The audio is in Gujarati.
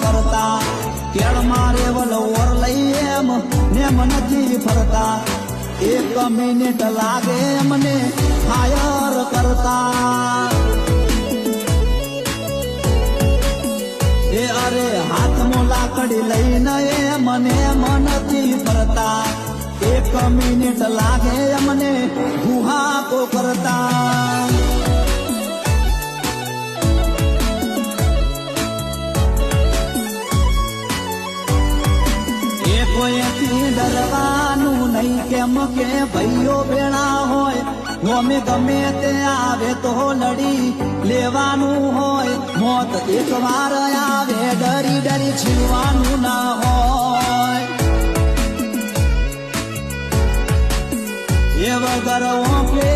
કરતા કેળ મારે વલોવર લઈ એમ નેમ નથી ફરતા 1 મિનિટ લાગે મને ફાયર કરતા એ અરે હાથમાં લાકડી લઈને એ મને નથી ફરતા 1 મિનિટ લાગે મને ગુહાકો કરતા કોઈથી ડરવાનું નહીં કેમ કે ભાઈઓ ભેળા હોય ગમે ગમે તે આવે તો લડી લેવાનું હોય મોત એક વાર આવે ડરી ડરી છીનવાનું ના હોય એ વગર ઓકે